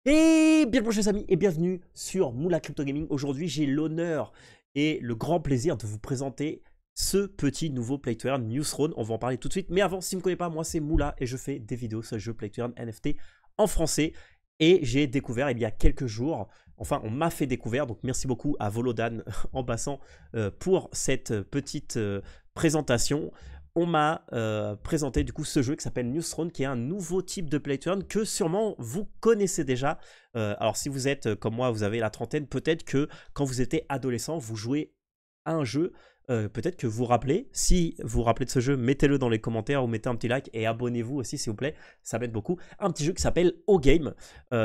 Et bien bonjour les amis et bienvenue sur Moula Crypto Gaming. Aujourd'hui j'ai l'honneur et le grand plaisir de vous présenter ce petit nouveau Play to Earn New Throne. On va en parler tout de suite. Mais avant, si vous ne me connaissez pas, moi c'est Moula et je fais des vidéos sur le jeu Play to Earn NFT en français. Et j'ai découvert il y a quelques jours, enfin on m'a fait découvrir, donc merci beaucoup à Volodan en passant pour cette petite présentation. On m'a présenté du coup ce jeu qui s'appelle New Throne, qui est un nouveau type de play to earn que sûrement vous connaissez déjà. Alors si vous êtes comme moi, vous avez la trentaine, peut-être que quand vous étiez adolescent, vous jouez à un jeu. Peut-être que vous vous rappelez. Si vous vous rappelez de ce jeu, mettez-le dans les commentaires ou mettez un petit like et abonnez-vous aussi s'il vous plaît, ça m'aide beaucoup. Un petit jeu qui s'appelle O-Game.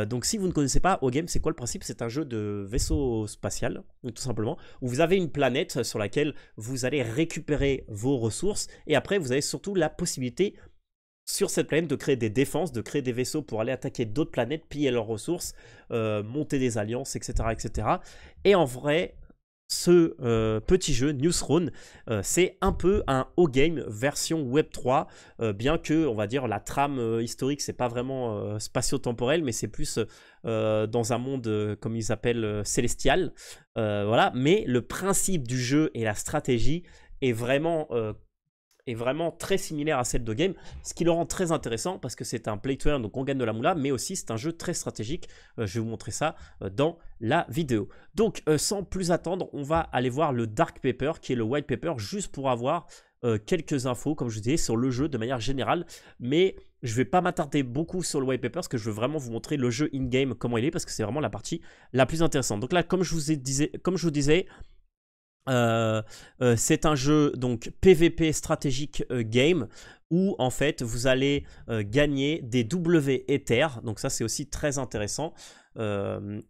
Donc si vous ne connaissez pas O-Game, c'est quoi le principe? C'est un jeu de vaisseau spatial, tout simplement, où vous avez une planète sur laquelle vous allez récupérer vos ressources et après vous avez surtout la possibilité sur cette planète de créer des défenses, de créer des vaisseaux pour aller attaquer d'autres planètes, piller leurs ressources, monter des alliances, etc. etc. Et en vrai, ce petit jeu, New Throne, c'est un peu un O-Game version Web3, bien que, on va dire, la trame historique, c'est pas vraiment spatio-temporel, mais c'est plus dans un monde, comme ils appellent, célestial. Voilà, mais le principe du jeu et la stratégie est vraiment très similaire à celle de Game, ce qui le rend très intéressant parce que c'est un play to earn, donc on gagne de la moula, mais aussi c'est un jeu très stratégique. Je vais vous montrer ça dans la vidéo. Donc sans plus attendre, on va aller voir le Dark Paper qui est le white paper, juste pour avoir quelques infos, comme je vous disais, sur le jeu de manière générale, mais je ne vais pas m'attarder beaucoup sur le white paper parce que je veux vraiment vous montrer le jeu in-game, comment il est, parce que c'est vraiment la partie la plus intéressante. Donc là, comme je vous disais, c'est un jeu donc PVP stratégique game où en fait vous allez gagner des W Ether, donc ça c'est aussi très intéressant,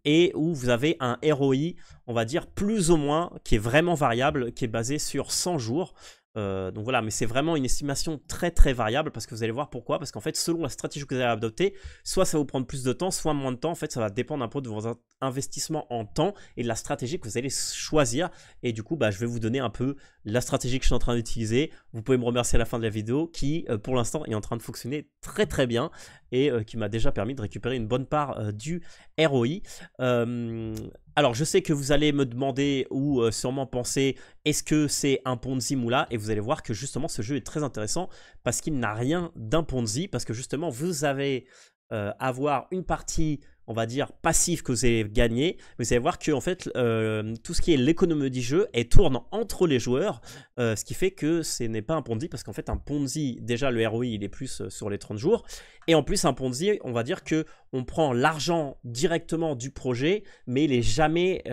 et où vous avez un ROI, on va dire plus ou moins, qui est vraiment variable, qui est basé sur 100 jours. Donc voilà, mais c'est vraiment une estimation très très variable parce que vous allez voir pourquoi. Parce qu'en fait, selon la stratégie que vous allez adopter, soit ça va vous prendre plus de temps, soit moins de temps. En fait, ça va dépendre un peu de vos investissements en temps et de la stratégie que vous allez choisir. Et du coup, bah, je vais vous donner un peu la stratégie que je suis en train d'utiliser. Vous pouvez me remercier à la fin de la vidéo qui, pour l'instant, est en train de fonctionner très très bien et qui m'a déjà permis de récupérer une bonne part du ROI. Alors, je sais que vous allez me demander ou sûrement penser, est-ce que c'est un Ponzi Moula? Et vous allez voir que justement, ce jeu est très intéressant parce qu'il n'a rien d'un Ponzi, parce que justement, vous allez avoir une partie, on va dire, passive que vous allez gagner. Vous allez voir que en fait, tout ce qui est l'économie du jeu, elle tourne entre les joueurs, ce qui fait que ce n'est pas un Ponzi, parce qu'en fait, un Ponzi, déjà, le ROI, il est plus sur les 30 jours. Et en plus, un Ponzi, on va dire que on prend l'argent directement du projet, mais il est jamais,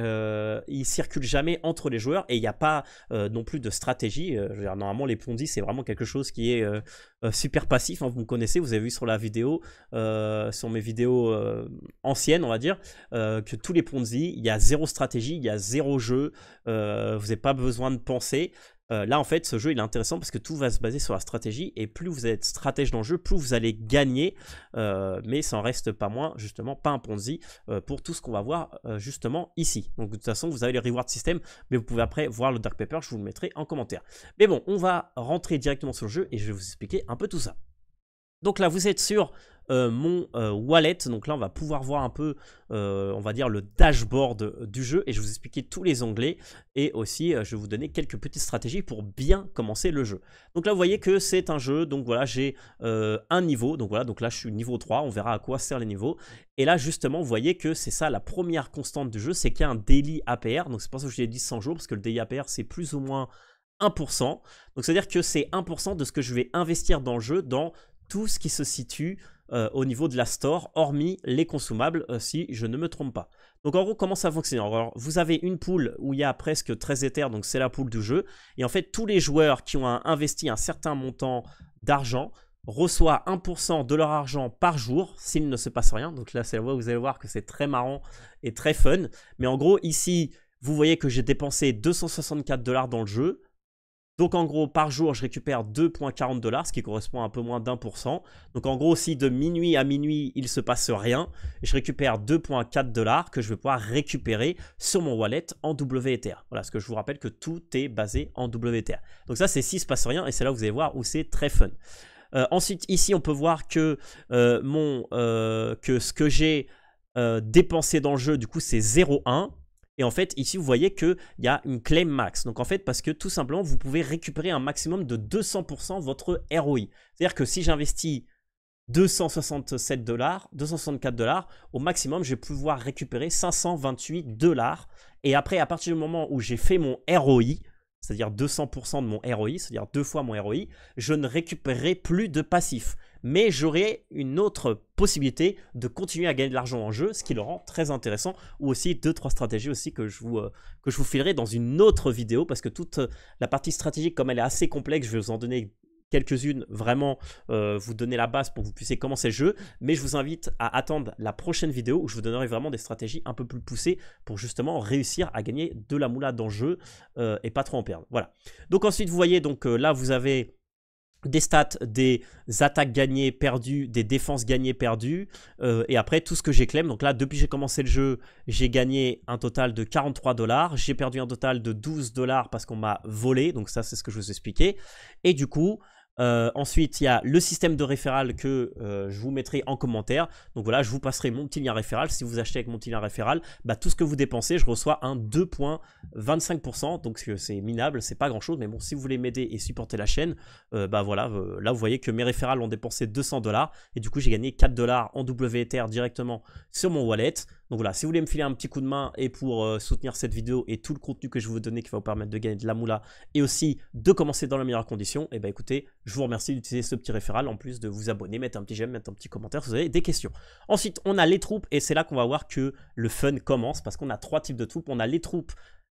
il circule jamais entre les joueurs et il n'y a pas non plus de stratégie. Je veux dire, normalement, les Ponzi, c'est vraiment quelque chose qui est super passif. Hein, vous me connaissez, vous avez vu sur la vidéo, sur mes vidéos anciennes, on va dire, que tous les Ponzi, il y a zéro stratégie, il y a zéro jeu, vous n'avez pas besoin de penser. Là en fait ce jeu il est intéressant parce que tout va se baser sur la stratégie et plus vous êtes stratège dans le jeu, plus vous allez gagner, mais ça en reste pas moins, justement pas un Ponzi pour tout ce qu'on va voir justement ici. Donc de toute façon vous avez les reward system, mais vous pouvez après voir le Dark Paper, je vous le mettrai en commentaire. Mais bon, on va rentrer directement sur le jeu et je vais vous expliquer un peu tout ça. Donc là vous êtes sur mon wallet, donc là on va pouvoir voir un peu on va dire le dashboard du jeu et je vais vous expliquer tous les onglets et aussi je vais vous donner quelques petites stratégies pour bien commencer le jeu. Donc là vous voyez que c'est un jeu, donc voilà j'ai un niveau, donc voilà, donc là je suis niveau 3, on verra à quoi servent les niveaux. Et là justement vous voyez que c'est ça la première constante du jeu, c'est qu'il y a un daily APR, donc c'est pour ça que je l'ai dit 100 jours, parce que le daily APR c'est plus ou moins 1%, donc c'est à dire que c'est 1% de ce que je vais investir dans le jeu, dans tout ce qui se situe au niveau de la store, hormis les consommables, si je ne me trompe pas. Donc en gros, comment ça fonctionne? Alors, vous avez une pool où il y a presque 13 Ethers, donc c'est la pool du jeu. Et en fait, tous les joueurs qui ont investi un certain montant d'argent reçoivent 1% de leur argent par jour s'il ne se passe rien. Donc là, c'est là où vous allez voir que c'est très marrant et très fun. Mais en gros, ici, vous voyez que j'ai dépensé 264 $ dans le jeu. Donc en gros, par jour, je récupère 2,40 $, ce qui correspond à un peu moins d'1%. Donc en gros, si de minuit à minuit, il ne se passe rien, je récupère 2,4 $ que je vais pouvoir récupérer sur mon wallet en WETH. Voilà, parce que je vous rappelle que tout est basé en WETH. Donc ça, c'est s'il ne se passe rien, et c'est là où vous allez voir où c'est très fun. Ensuite, ici, on peut voir que, que ce que j'ai dépensé dans le jeu, du coup, c'est 0,1. Et en fait, ici, vous voyez qu'il y a une claim max. Donc, en fait, parce que tout simplement, vous pouvez récupérer un maximum de 200% votre ROI. C'est-à-dire que si j'investis 267 $, 264 $, au maximum, je vais pouvoir récupérer 528 $. Et après, à partir du moment où j'ai fait mon ROI, c'est-à-dire 200% de mon ROI, c'est-à-dire 2 fois mon ROI, je ne récupérerai plus de passif. Mais j'aurai une autre possibilité de continuer à gagner de l'argent en jeu, ce qui le rend très intéressant, ou aussi 2-3 stratégies aussi que je vous filerai dans une autre vidéo, parce que toute la partie stratégique, comme elle est assez complexe, je vais vous en donner quelques-unes, vraiment vous donner la base pour que vous puissiez commencer le jeu, mais je vous invite à attendre la prochaine vidéo où je vous donnerai vraiment des stratégies un peu plus poussées pour justement réussir à gagner de la moula dans le jeu et pas trop en perdre. Voilà. Donc ensuite vous voyez, donc là vous avez des stats, des attaques gagnées, perdues, des défenses gagnées, perdues, et après tout ce que j'ai claim. Donc là, depuis que j'ai commencé le jeu, j'ai gagné un total de 43 $, j'ai perdu un total de 12 $ parce qu'on m'a volé, donc ça c'est ce que je vous expliquais. Et du coup, ensuite, il y a le système de référal que je vous mettrai en commentaire. Donc voilà, je vous passerai mon petit lien référal. Si vous achetez avec mon petit lien référal, bah, tout ce que vous dépensez, je reçois un 2,25%. Donc c'est minable, c'est pas grand chose. Mais bon, si vous voulez m'aider et supporter la chaîne, bah voilà, là vous voyez que mes référals ont dépensé 200 $. Et du coup, j'ai gagné 4 $ en WEther directement sur mon wallet. Donc voilà, si vous voulez me filer un petit coup de main et pour soutenir cette vidéo et tout le contenu que je vais vous donner qui va vous permettre de gagner de la moula et aussi de commencer dans les meilleures conditions, et bah écoutez, je vous remercie d'utiliser ce petit référal en plus de vous abonner, mettre un petit j'aime, mettre un petit commentaire si vous avez des questions. Ensuite, on a les troupes et c'est là qu'on va voir que le fun commence parce qu'on a 3 types de troupes. On a les troupes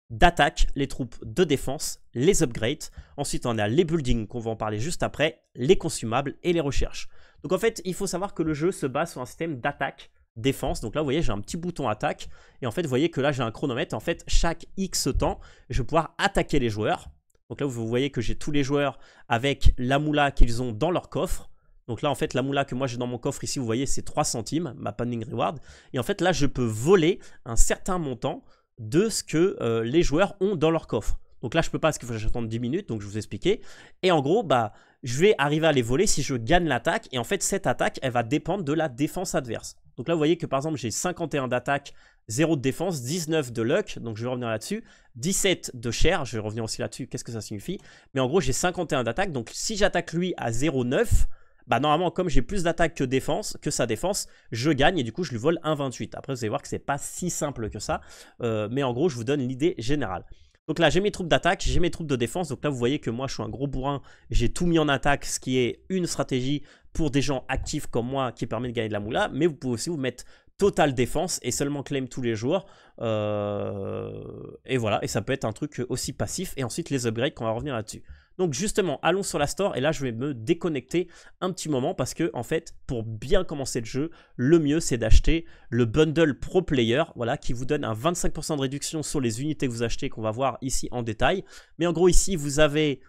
d'attaque, les troupes de défense, les upgrades. Ensuite, on a les buildings qu'on va en parler juste après, les consumables et les recherches. Donc en fait, il faut savoir que le jeu se base sur un système d'attaque défense. Donc là, vous voyez, j'ai un petit bouton attaque. Et en fait, vous voyez que là, j'ai un chronomètre. En fait, chaque X temps, je vais pouvoir attaquer les joueurs. Donc là, vous voyez que j'ai tous les joueurs avec la moula qu'ils ont dans leur coffre. Donc là, en fait, la moula que moi j'ai dans mon coffre ici, vous voyez, c'est 3 centimes, ma pending reward. Et en fait, là, je peux voler un certain montant de ce que les joueurs ont dans leur coffre. Donc là, je peux pas parce qu'il faut que j'attende 10 minutes, donc je vous expliquais. Et en gros, bah, je vais arriver à les voler si je gagne l'attaque. Et en fait, cette attaque, elle va dépendre de la défense adverse. Donc là, vous voyez que par exemple, j'ai 51 d'attaque, 0 de défense, 19 de luck, donc je vais revenir là-dessus, 17 de share, je vais revenir aussi là-dessus, qu'est-ce que ça signifie? Mais en gros, j'ai 51 d'attaque, donc si j'attaque lui à 0,9, bah normalement, comme j'ai plus d'attaque que sa défense, je gagne et du coup, je lui vole 1,28. Après, vous allez voir que c'est pas si simple que ça, mais en gros, je vous donne l'idée générale. Donc là, j'ai mes troupes d'attaque, j'ai mes troupes de défense. Donc là, vous voyez que moi, je suis un gros bourrin. J'ai tout mis en attaque, ce qui est une stratégie pour des gens actifs comme moi qui permet de gagner de la moula. Mais vous pouvez aussi vous mettre total défense et seulement claim tous les jours. Et voilà, et ça peut être un truc aussi passif. Et ensuite, les upgrades, qu'on va revenir là-dessus. Donc justement, allons sur la store et là je vais me déconnecter un petit moment parce que en fait, pour bien commencer le jeu, le mieux c'est d'acheter le bundle Pro Player, voilà, qui vous donne un 25% de réduction sur les unités que vous achetez qu'on va voir ici en détail. Mais en gros ici, vous avez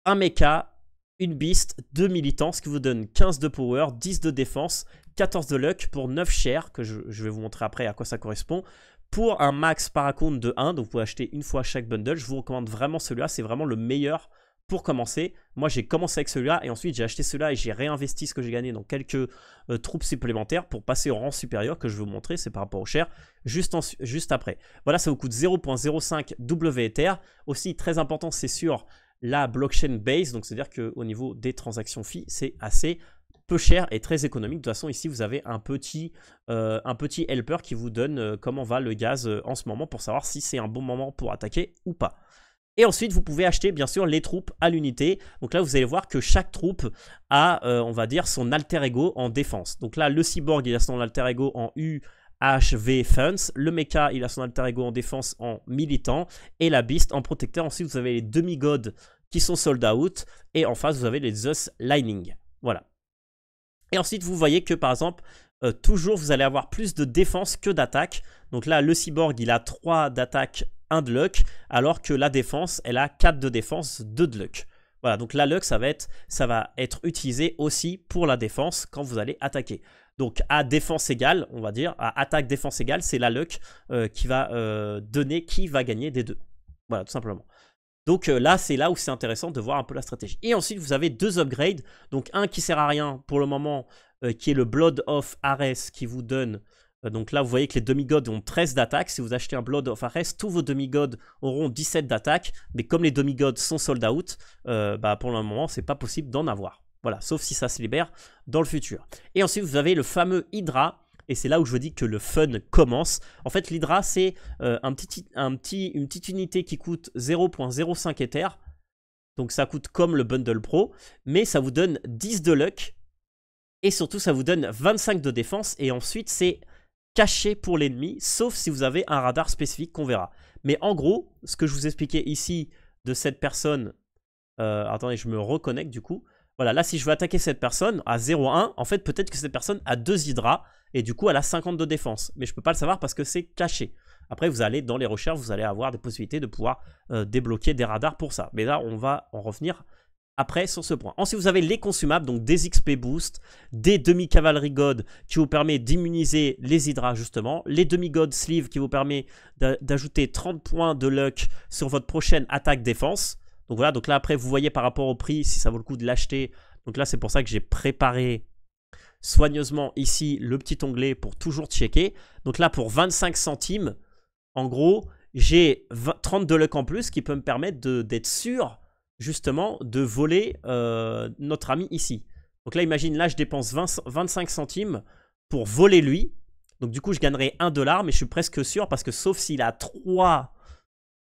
un mecha, une beast, 2 militants, ce qui vous donne 15 de power, 10 de défense, 14 de luck pour 9 shares, que je vais vous montrer après à quoi ça correspond. Pour un max par compte de 1, donc vous pouvez acheter une fois chaque bundle, je vous recommande vraiment celui-là, c'est vraiment le meilleur pour commencer. Moi j'ai commencé avec celui-là et ensuite j'ai acheté celui-là et j'ai réinvesti ce que j'ai gagné dans quelques troupes supplémentaires pour passer au rang supérieur que je vais vous montrer, c'est par rapport au share, juste après. Voilà, ça vous coûte 0,05 WEther. Aussi très important, c'est sur la blockchain base, donc c'est-à-dire qu'au niveau des transactions fees, c'est assez peu cher et très économique. De toute façon, ici, vous avez un petit helper qui vous donne comment va le gaz en ce moment pour savoir si c'est un bon moment pour attaquer ou pas. Et ensuite, vous pouvez acheter, bien sûr, les troupes à l'unité. Donc là, vous allez voir que chaque troupe a, on va dire, son alter ego en défense. Donc là, le cyborg, il a son alter ego en UHV Funds. Le mecha, il a son alter ego en défense en militant. Et la beast en protecteur. Ensuite, vous avez les demi-gods qui sont sold out. Et en face, vous avez les Zeus Lining. Voilà. Et ensuite, vous voyez que par exemple, toujours vous allez avoir plus de défense que d'attaque. Donc là, le cyborg, il a 3 d'attaque, 1 de luck, alors que la défense, elle a 4 de défense, 2 de luck. Voilà, donc la luck, ça va être utilisé aussi pour la défense quand vous allez attaquer. Donc à défense égale, on va dire, à attaque défense égale, c'est la luck qui va donner qui va gagner des deux. Voilà, tout simplement. Donc là, c'est là où c'est intéressant de voir un peu la stratégie. Et ensuite, vous avez 2 upgrades. Donc un qui sert à rien pour le moment, qui est le Blood of Ares, qui vous donne Donc là, vous voyez que les demi-gods ont 13 d'attaque. Si vous achetez un Blood of Ares, tous vos demi-gods auront 17 d'attaque. Mais comme les demi-gods sont sold out, pour le moment, c'est pas possible d'en avoir. Voilà, sauf si ça se libère dans le futur. Et ensuite, vous avez le fameux Hydra. Et c'est là où je vous dis que le fun commence. En fait, l'Hydra, c'est une petite unité qui coûte 0.05 Ether. Donc ça coûte comme le Bundle Pro. Mais ça vous donne 10 de luck. Et surtout, ça vous donne 25 de défense. Et ensuite, c'est caché pour l'ennemi, sauf si vous avez un radar spécifique qu'on verra. Mais en gros, ce que je vous expliquais ici de cette personne... attendez, je me reconnecte du coup. Voilà, là, si je veux attaquer cette personne à 0,1, en fait, peut-être que cette personne a 2 hydras et du coup, elle a 50 de défense. Mais je ne peux pas le savoir parce que c'est caché. Après, vous allez dans les recherches, vous allez avoir des possibilités de pouvoir débloquer des radars pour ça. Mais là, on va en revenir après sur ce point. Ensuite, vous avez les consummables, donc des XP boost, des demi-cavalerie god qui vous permet d'immuniser les hydras justement, les demi-god sleeve qui vous permet d'ajouter 30 points de luck sur votre prochaine attaque défense. Donc voilà, donc là après vous voyez par rapport au prix si ça vaut le coup de l'acheter. Donc là c'est pour ça que j'ai préparé soigneusement ici le petit onglet pour toujours checker. Donc là pour 25 centimes, en gros j'ai 30 de luck en plus qui peut me permettre d'être sûr justement de voler notre ami ici. Donc là imagine, là je dépense 25 centimes pour voler lui. Donc du coup je gagnerai 1 $, mais je suis presque sûr parce que sauf s'il a 3...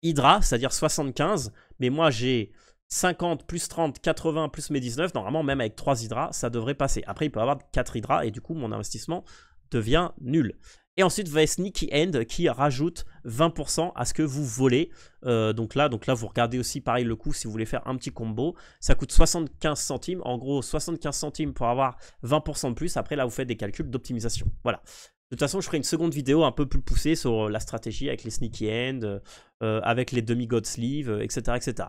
Hydra, c'est-à-dire 75, mais moi j'ai 50 plus 30, 80 plus mes 19, normalement même avec 3 Hydra, ça devrait passer. Après il peut avoir 4 Hydra et du coup mon investissement devient nul. Et ensuite vous avez Sneaky End qui rajoute 20% à ce que vous volez. Donc là vous regardez aussi pareil le coût si vous voulez faire un petit combo. Ça coûte 75 centimes, en gros 75 centimes pour avoir 20% de plus. Après là vous faites des calculs d'optimisation. Voilà. De toute façon, je ferai une seconde vidéo un peu plus poussée sur la stratégie avec les Sneaky End, avec les demi-god sleeve, etc., etc.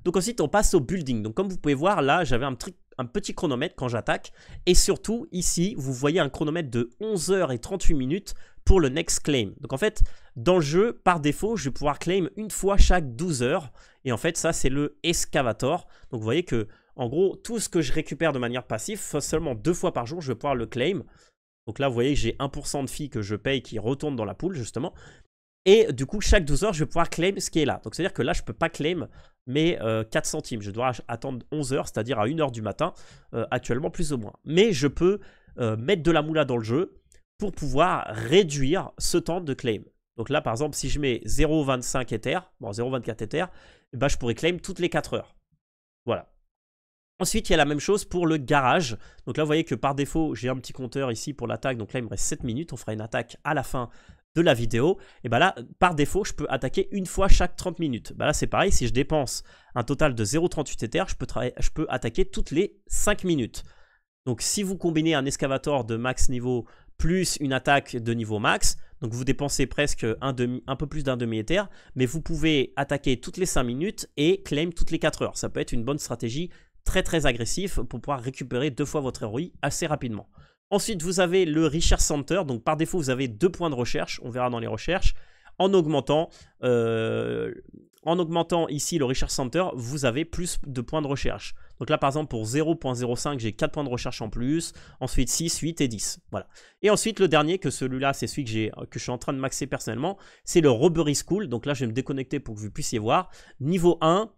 Donc ensuite, on passe au building. Donc comme vous pouvez voir, là, j'avais un petit chronomètre quand j'attaque. Et surtout, ici, vous voyez un chronomètre de 11h38 pour le next claim. Donc en fait, dans le jeu, par défaut, je vais pouvoir claim une fois chaque 12 heures. Et en fait, ça, c'est le Excavator. Donc vous voyez que, en gros, tout ce que je récupère de manière passive, seulement 2 fois par jour, je vais pouvoir le claim. Donc là, vous voyez que j'ai 1% de filles que je paye qui retournent dans la poule, justement. Et du coup, chaque 12 heures, je vais pouvoir claim ce qui est là. Donc, c'est-à-dire que là, je ne peux pas claim mes 4 centimes. Je dois attendre 11 heures, c'est-à-dire à 1h du matin, actuellement, plus ou moins. Mais je peux mettre de la moula dans le jeu pour pouvoir réduire ce temps de claim. Donc là, par exemple, si je mets 0,25 Ether, bon, 0,24 Ether, eh ben, je pourrais claim toutes les 4 heures. Voilà. Ensuite, il y a la même chose pour le garage. Donc là, vous voyez que par défaut, j'ai un petit compteur ici pour l'attaque. Donc là, il me reste 7 minutes. On fera une attaque à la fin de la vidéo. Et bien là, par défaut, je peux attaquer une fois chaque 30 minutes. Ben là, c'est pareil. Si je dépense un total de 0,38 Ether, je peux attaquer toutes les 5 minutes. Donc si vous combinez un excavator de max niveau plus une attaque de niveau max, donc vous dépensez presque un peu plus d'un demi-Ether, mais vous pouvez attaquer toutes les 5 minutes et claim toutes les 4 heures. Ça peut être une bonne stratégie très agressif pour pouvoir récupérer 2 fois votre ROI assez rapidement. Ensuite, vous avez le Research Center. Donc, par défaut, vous avez 2 points de recherche. On verra dans les recherches. En augmentant ici le Research Center, vous avez plus de points de recherche. Donc là, par exemple, pour 0.05, j'ai 4 points de recherche en plus. Ensuite, 6, 8 et 10. Voilà. Et ensuite, le dernier, que celui-là, c'est celui que je suis en train de maxer personnellement, c'est le Robbery School. Donc là, je vais me déconnecter pour que vous puissiez voir. Niveau 1,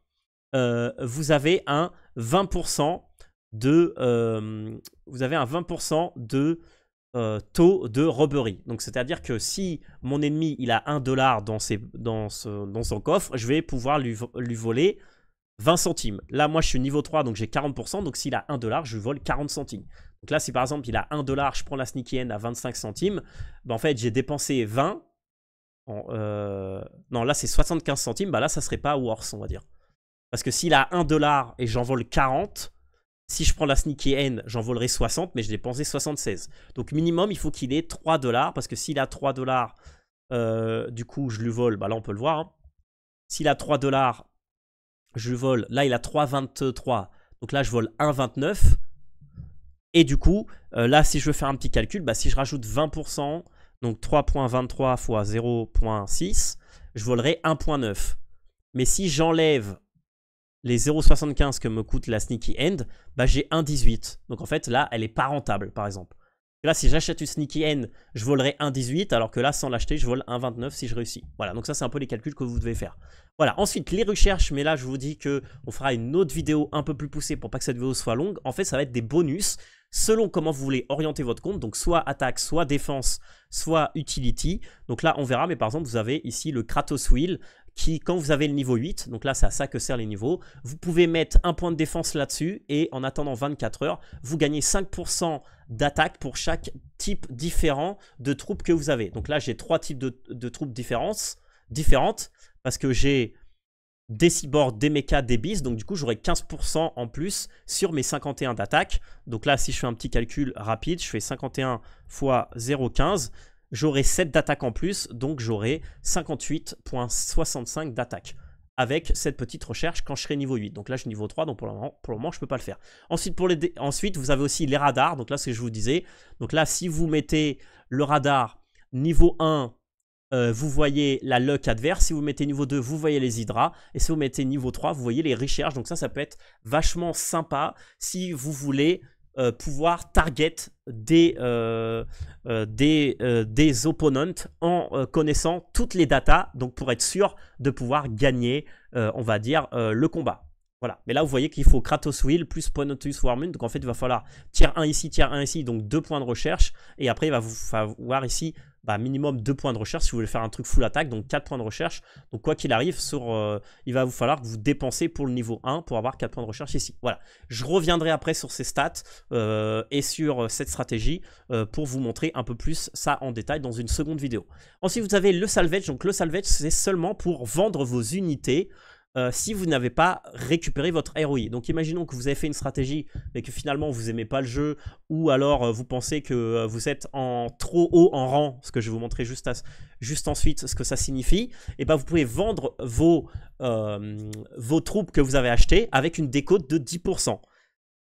vous avez un 20% de taux de robbery. Donc c'est-à-dire que si mon ennemi il a 1 $ dans son coffre, je vais pouvoir lui voler 20 centimes. Là moi je suis niveau 3 donc j'ai 40%, donc s'il a 1 $, je lui vole 40 centimes. Donc là si par exemple il a 1 $, je prends la Sneaky End à 25 centimes, ben, en fait j'ai dépensé 20. Non là c'est 75 centimes, bah là ça serait pas worth on va dire. Parce que s'il a 1 $ et j'en vole 40, si je prends la Sneaky End, j'en volerai 60, mais je dépensé 76. Donc minimum, il faut qu'il ait 3 $, parce que s'il a 3 $, du coup, je lui vole, bah là on peut le voir. Hein. S'il a 3 $, je lui vole, là il a 3,23, donc là je vole 1,29. Et du coup, là si je veux faire un petit calcul, bah, si je rajoute 20%, donc 3,23 fois 0,6, je volerai 1,9. Mais si j'enlève les 0,75 que me coûte la Sneaky End, bah j'ai 1,18. Donc en fait, là, elle n'est pas rentable, par exemple. Là, si j'achète une Sneaky N, je volerai 1,18, alors que là, sans l'acheter, je vole 1,29 si je réussis. Voilà, donc ça, c'est un peu les calculs que vous devez faire. Voilà, ensuite, les recherches, mais là, je vous dis qu'on fera une autre vidéo un peu plus poussée pour pas que cette vidéo soit longue. En fait, ça va être des bonus selon comment vous voulez orienter votre compte, donc soit attaque, soit défense, soit utility. Donc là, on verra, mais par exemple, vous avez ici le Kratos Wheel, qui, quand vous avez le niveau 8, donc là c'est à ça que servent les niveaux, vous pouvez mettre un point de défense là-dessus et en attendant 24 heures, vous gagnez 5% d'attaque pour chaque type différent de troupes que vous avez. Donc là j'ai 3 types de troupes différentes parce que j'ai des cyborgs, des mechas, des beasts, donc du coup j'aurai 15% en plus sur mes 51 d'attaque. Donc là si je fais un petit calcul rapide, je fais 51 fois 0,15, j'aurai 7 d'attaque en plus, donc j'aurai 58,65 d'attaque avec cette petite recherche quand je serai niveau 8. Donc là, je suis niveau 3, donc pour le moment je ne peux pas le faire. Ensuite, vous avez aussi les radars. Donc là, ce que je vous disais. Donc là, si vous mettez le radar niveau 1, vous voyez la luck adverse. Si vous mettez niveau 2, vous voyez les hydras. Et si vous mettez niveau 3, vous voyez les recherches. Donc ça peut être vachement sympa si vous voulez pouvoir target des opponents en connaissant toutes les datas, donc pour être sûr de pouvoir gagner, on va dire, le combat. Voilà, mais là vous voyez qu'il faut Kratos Wheel plus Ponotus Warmund, donc en fait il va falloir tier 1 ici, donc 2 points de recherche, et après il va vous falloir ici minimum 2 points de recherche si vous voulez faire un truc full attaque, donc 4 points de recherche. Donc quoi qu'il arrive, il va vous falloir que vous dépensez pour le niveau 1 pour avoir 4 points de recherche ici. Voilà, je reviendrai après sur ces stats et sur cette stratégie pour vous montrer un peu plus ça en détail dans une seconde vidéo. Ensuite vous avez le salvage, donc le salvage c'est seulement pour vendre vos unités si vous n'avez pas récupéré votre ROI. Donc imaginons que vous avez fait une stratégie mais que finalement vous n'aimez pas le jeu, ou alors vous pensez que vous êtes trop haut en rang, ce que je vais vous montrer juste ensuite ce que ça signifie, et vous pouvez vendre vos troupes que vous avez achetées avec une décote de 10%.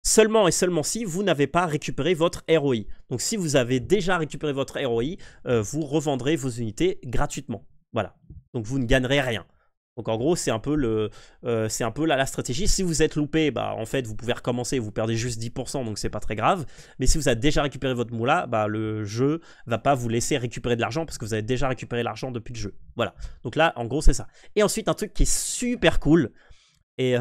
Seulement et seulement si vous n'avez pas récupéré votre ROI. Donc si vous avez déjà récupéré votre ROI, vous revendrez vos unités gratuitement. Voilà, donc vous ne gagnerez rien. Donc en gros, c'est un peu, la stratégie. Si vous êtes loupé, en fait, vous pouvez recommencer, vous perdez juste 10%, donc c'est pas très grave. Mais si vous avez déjà récupéré votre moula, le jeu va pas vous laisser récupérer de l'argent parce que vous avez déjà récupéré l'argent depuis le jeu. Voilà. Donc là, en gros, c'est ça. Et ensuite, un truc qui est super cool, et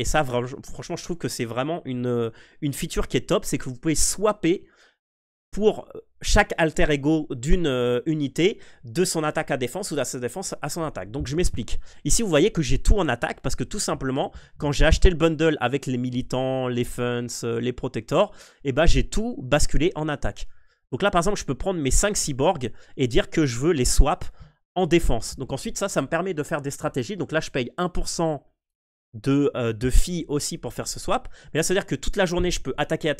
ça, franchement, je trouve que c'est vraiment une feature qui est top, c'est que vous pouvez swapper pour chaque alter ego d'une unité de son attaque à défense ou de sa défense à son attaque. Donc je m'explique. Ici vous voyez que j'ai tout en attaque parce que tout simplement quand j'ai acheté le bundle avec les militants, les funds, les protectors, j'ai tout basculé en attaque. Donc là par exemple je peux prendre mes 5 cyborgs et dire que je veux les swap en défense. Donc ensuite ça me permet de faire des stratégies. Donc là je paye 1% de filles aussi pour faire ce swap. Mais là ça veut dire que toute la journée je peux attaquer,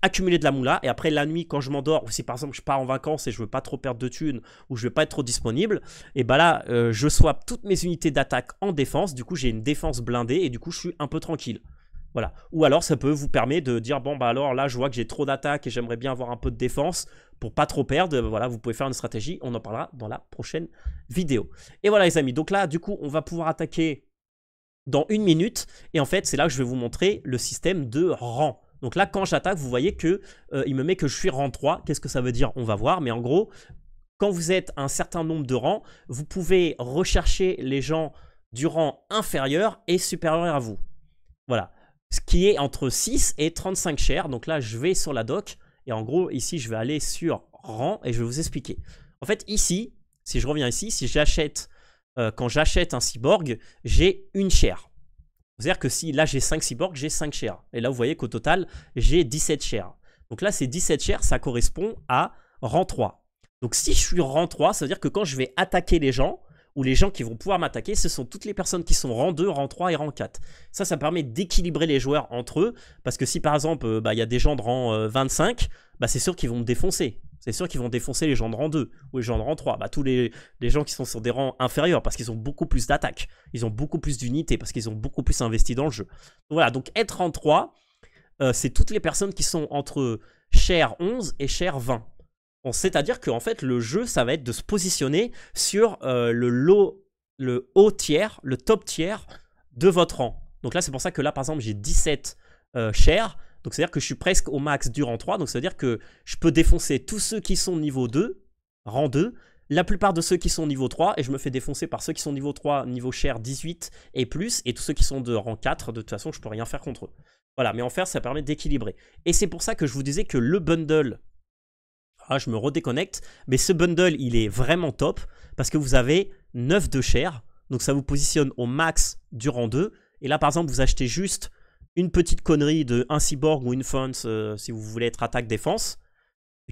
accumuler de la moula, et après la nuit quand je m'endors, ou si par exemple je pars en vacances et je veux pas trop perdre de thunes ou je veux pas être trop disponible, et là je swap toutes mes unités d'attaque en défense. Du coup j'ai une défense blindée et du coup je suis un peu tranquille. Voilà. Ou alors ça peut vous permettre de dire bon alors là je vois que j'ai trop d'attaque et j'aimerais bien avoir un peu de défense pour pas trop perdre. Voilà, vous pouvez faire une stratégie, on en parlera dans la prochaine vidéo. Et voilà les amis, donc là du coup on va pouvoir attaquer dans 1 minute, et en fait c'est là que je vais vous montrer le système de rang. Donc là quand j'attaque vous voyez que il me met que je suis rang 3. Qu'est-ce que ça veut dire? On va voir, mais en gros quand vous êtes un certain nombre de rangs, vous pouvez rechercher les gens du rang inférieur et supérieur à vous. Voilà, ce qui est entre 6 et 35 shares. Donc là je vais sur la doc et en gros ici je vais aller sur rang et je vais vous expliquer. En fait ici, si je reviens ici, si j'achète quand j'achète un cyborg, j'ai une share. C'est-à-dire que si là j'ai 5 cyborgs, j'ai 5 shares. Et là vous voyez qu'au total, j'ai 17 shares. Donc là ces 17 shares, ça correspond à rang 3. Donc si je suis rang 3, ça veut dire que quand je vais attaquer les gens, ou les gens qui vont pouvoir m'attaquer, ce sont toutes les personnes qui sont rang 2, rang 3 et rang 4. Ça permet d'équilibrer les joueurs entre eux, parce que si par exemple, y a des gens de rang 25, c'est sûr qu'ils vont me défoncer. C'est sûr qu'ils vont défoncer les gens de rang 2 ou les gens de rang 3. Tous les gens qui sont sur des rangs inférieurs, parce qu'ils ont beaucoup plus d'attaques, ils ont beaucoup plus d'unités, parce qu'ils ont beaucoup plus investi dans le jeu. Donc voilà, donc être rang 3, c'est toutes les personnes qui sont entre Cher 11 et Cher 20. Bon, c'est-à-dire qu'en fait, le jeu, ça va être de se positionner sur le haut tiers, le top tiers de votre rang. Donc là, c'est pour ça que là, par exemple, j'ai 17 shares. Donc c'est-à-dire que je suis presque au max du rang 3, donc ça veut dire que je peux défoncer tous ceux qui sont niveau 2, rang 2, la plupart de ceux qui sont niveau 3, et je me fais défoncer par ceux qui sont niveau 3, niveau cher 18 et plus, et tous ceux qui sont de rang 4, de toute façon, je peux rien faire contre eux. Voilà, mais en faire, ça permet d'équilibrer. Et c'est pour ça que je vous disais que le bundle, je me redéconnecte, mais ce bundle, il est vraiment top, parce que vous avez 9 de cher, donc ça vous positionne au max du rang 2, et là, par exemple, vous achetez juste une petite connerie de un cyborg ou une fence, si vous voulez être attaque-défense,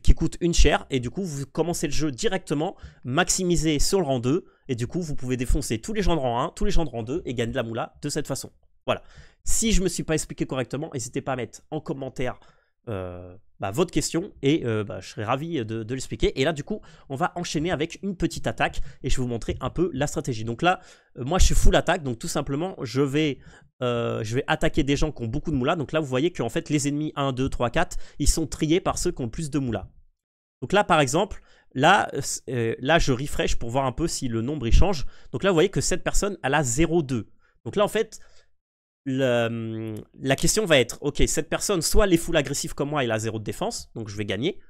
qui coûte une chair, et du coup vous commencez le jeu directement, maximisé sur le rang 2, et du coup vous pouvez défoncer tous les gens de rang 1, tous les gens de rang 2, et gagner de la moula de cette façon. Voilà. Si je ne me suis pas expliqué correctement, n'hésitez pas à mettre en commentaire votre question, et je serai ravi de l'expliquer. Et là du coup on va enchaîner avec une petite attaque, et je vais vous montrer un peu la stratégie. Donc là, moi je suis full attaque, donc tout simplement je vais attaquer des gens qui ont beaucoup de moula. Donc là vous voyez qu'en fait les ennemis 1, 2, 3, 4, ils sont triés par ceux qui ont le plus de moula. Donc là par exemple, là je refresh pour voir un peu si le nombre il change. Donc là vous voyez que cette personne elle a 0,2. Donc là en fait la question va être, ok, cette personne, soit elle est full agressive comme moi, elle a 0 de défense, donc je vais gagner.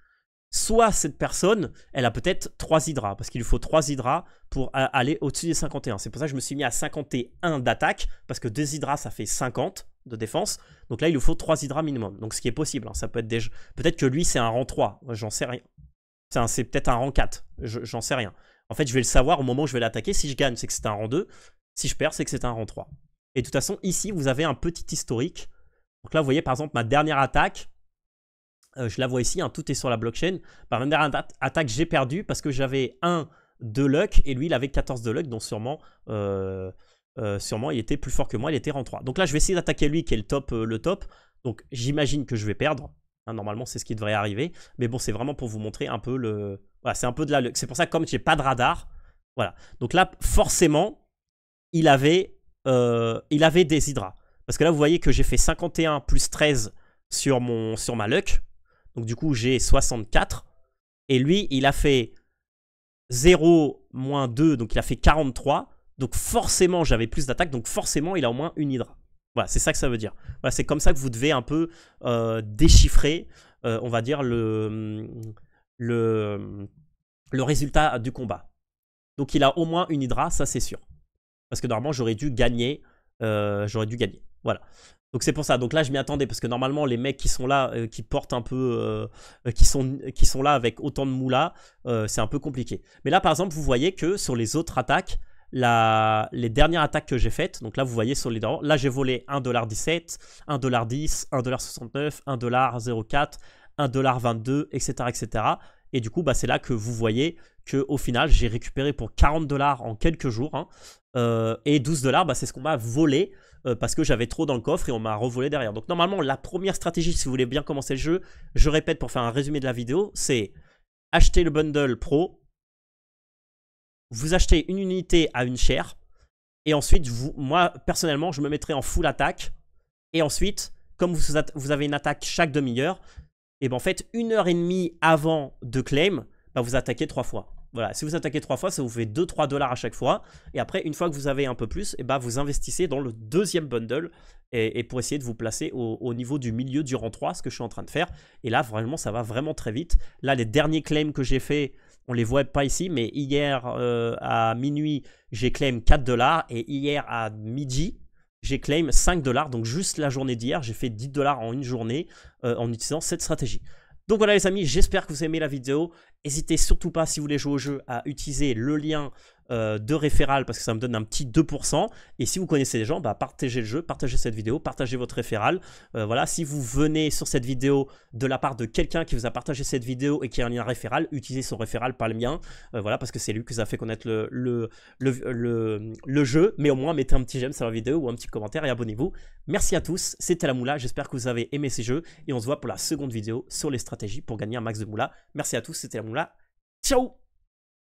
Soit cette personne, elle a peut-être 3 hydras, parce qu'il lui faut 3 hydras pour aller au-dessus des 51. C'est pour ça que je me suis mis à 51 d'attaque, parce que 2 hydras, ça fait 50 de défense. Donc là, il lui faut 3 hydras minimum. Donc ce qui est possible, hein. Ça peut être des... Peut-être que lui, c'est un rang 3, j'en sais rien. C'est peut-être un rang 4, j'en sais rien. En fait, je vais le savoir au moment où je vais l'attaquer. Si je gagne, c'est que c'est un rang 2. Si je perds, c'est que c'est un rang 3. Et de toute façon, ici, vous avez un petit historique. Donc là, vous voyez, par exemple, ma dernière attaque, je la vois ici, hein, tout est sur la blockchain. Par ma dernière attaque, j'ai perdu parce que j'avais 1 de luck et lui, il avait 14 de luck, donc sûrement, il était plus fort que moi, il était rang 3. Donc là, je vais essayer d'attaquer lui qui est le top. Donc j'imagine que je vais perdre. Hein, normalement, c'est ce qui devrait arriver. Mais bon, c'est vraiment pour vous montrer un peu le... Voilà, c'est un peu de la luck. C'est pour ça que comme j'ai pas de radar, voilà. Donc là, forcément, il avait des hydras. Parce que là, vous voyez que j'ai fait 51 plus 13 sur ma luck. Donc du coup, j'ai 64. Et lui, il a fait 0 moins 2, donc il a fait 43. Donc forcément, j'avais plus d'attaque. Donc forcément, il a au moins une hydra. Voilà, c'est ça que ça veut dire. Voilà, c'est comme ça que vous devez un peu déchiffrer, on va dire, le résultat du combat. Donc il a au moins une hydra, ça c'est sûr. Parce que normalement, j'aurais dû gagner. Voilà. Donc c'est pour ça. Donc là, je m'y attendais. Parce que normalement, les mecs qui sont là, qui portent un peu... qui sont là avec autant de moula, c'est un peu compliqué. Mais là, par exemple, vous voyez que sur les autres attaques, les dernières attaques que j'ai faites, donc là, vous voyez sur les leaderboards, là, j'ai volé 1,17$, 1,10$, 1,69$, 1,04$, 1,22$, etc., etc. Et du coup, c'est là que vous voyez qu'au final, j'ai récupéré pour 40$ en quelques jours. Hein, et 12$, c'est ce qu'on m'a volé parce que j'avais trop dans le coffre et on m'a revolé derrière. Donc normalement, la première stratégie, si vous voulez bien commencer le jeu, je répète pour faire un résumé de la vidéo, c'est acheter le bundle pro, vous achetez une unité à une chair, et ensuite, moi, personnellement, je me mettrai en full attaque, et ensuite, comme vous avez une attaque chaque demi-heure, et en fait, 1h30 avant de claim, vous attaquez 3 fois. Voilà, si vous attaquez 3 fois, ça vous fait 2-3$ à chaque fois. Et après, une fois que vous avez un peu plus, vous investissez dans le deuxième bundle et pour essayer de vous placer au niveau du milieu du rang 3, ce que je suis en train de faire. Et là, vraiment, ça va vraiment très vite. Là, les derniers claims que j'ai fait, on les voit pas ici, mais hier à minuit, j'ai claim 4$ et hier à midi, j'ai claim 5$. Donc juste la journée d'hier, j'ai fait 10$ en une journée en utilisant cette stratégie. Donc voilà les amis, j'espère que vous avez aimé la vidéo. N'hésitez surtout pas, si vous voulez jouer au jeu, à utiliser le lien de référal parce que ça me donne un petit 2%. Et si vous connaissez des gens, partagez le jeu, partagez cette vidéo, partagez votre référal. Voilà, si vous venez sur cette vidéo de la part de quelqu'un qui vous a partagé cette vidéo et qui a un lien référal, utilisez son référal, pas le mien. Voilà, parce que c'est lui qui vous a fait connaître le jeu. Mais au moins, mettez un petit j'aime sur la vidéo ou un petit commentaire et abonnez-vous. Merci à tous, c'était la moula. J'espère que vous avez aimé ces jeux. Et on se voit pour la seconde vidéo sur les stratégies pour gagner un max de moula. Merci à tous, c'était la moula. Ciao!